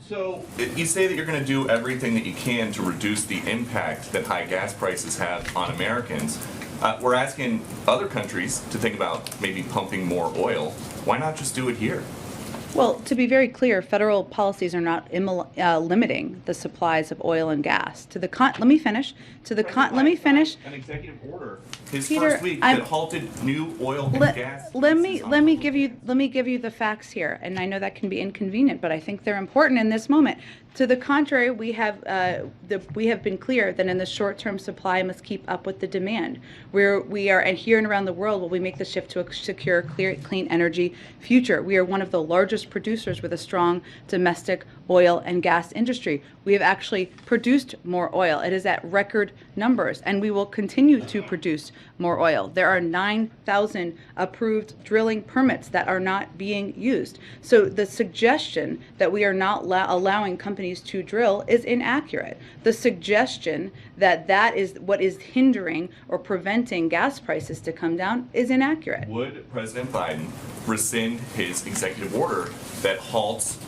So you say that you're going to do everything that you can to reduce the impact that high gas prices have on Americans. We're asking other countries to think about maybe pumping more oil. Why not just do it here? Well, to be very clear, federal policies are not limiting the supplies of oil and gas. Let me finish. Let me finish. An executive order his Peter, first week that halted new oil and gas. Let me give you the facts here, and I know that can be inconvenient, but I think they're important in this moment. To the contrary, we have been clear that in the short term, supply must keep up with the demand. And here and around the world, while we make the shift to a secure, clean energy future, we are one of the largest producers with a strong domestic oil and gas industry. We have actually produced more oil. It is at record numbers, and we will continue to produce more oil. There are 9,000 approved drilling permits that are not being used. So the suggestion that we are not allowing companies to drill is inaccurate. The suggestion that that is what is hindering or preventing gas prices to come down is inaccurate. Would President Biden rescind his executive order that halts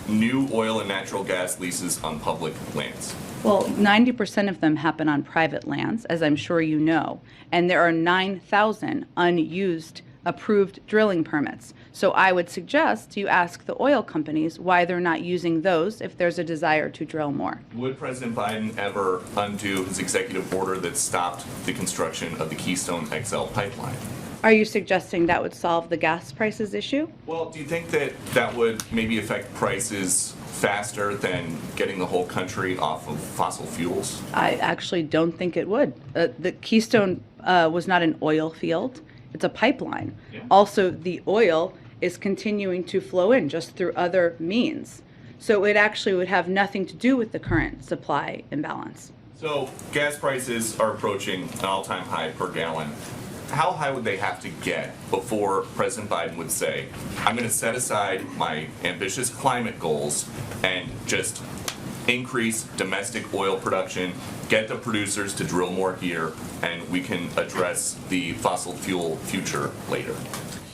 new oil and natural gas leases on public lands? Well, 90% of them happen on private lands, as I'm sure you know, and there are 9,000 unused approved drilling permits. So I would suggest you ask the oil companies why they're not using those if there's a desire to drill more. Would President Biden ever undo his executive order that stopped the construction of the Keystone XL pipeline? Are you suggesting that would solve the gas prices issue? Well, do you think that that would maybe affect prices faster than getting the whole country off of fossil fuels? I actually don't think it would. The Keystone was not an oil field. It's a pipeline. Yeah. Also, the oil is continuing to flow in just through other means. So it actually would have nothing to do with the current supply imbalance. So gas prices are approaching an all-time high per gallon. How high would they have to get before President Biden would say, I'm going to set aside my ambitious climate goals and just increase domestic oil production, get the producers to drill more here, and we can address the fossil fuel future later?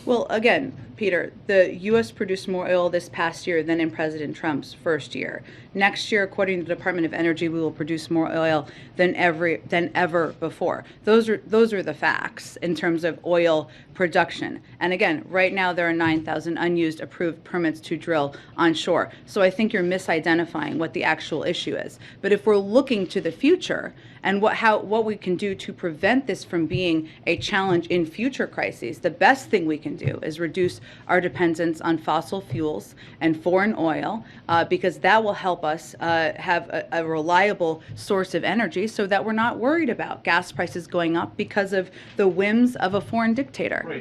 Well, again, Peter, the U.S. produced more oil this past year than in President Trump's first year. Next year, according to the Department of Energy, we will produce more oil than ever before. Those are the facts in terms of oil production. And again, right now there are 9,000 unused approved permits to drill onshore. So I think you're misidentifying what the actual issue is. But if we're looking to the future and what we can do to prevent this from being a challenge in future crises, the best thing we can do is reduce our dependence on fossil fuels and foreign oil, because that will help us have a reliable source of energy so that we're not worried about gas prices going up because of the whims of a foreign dictator. Right.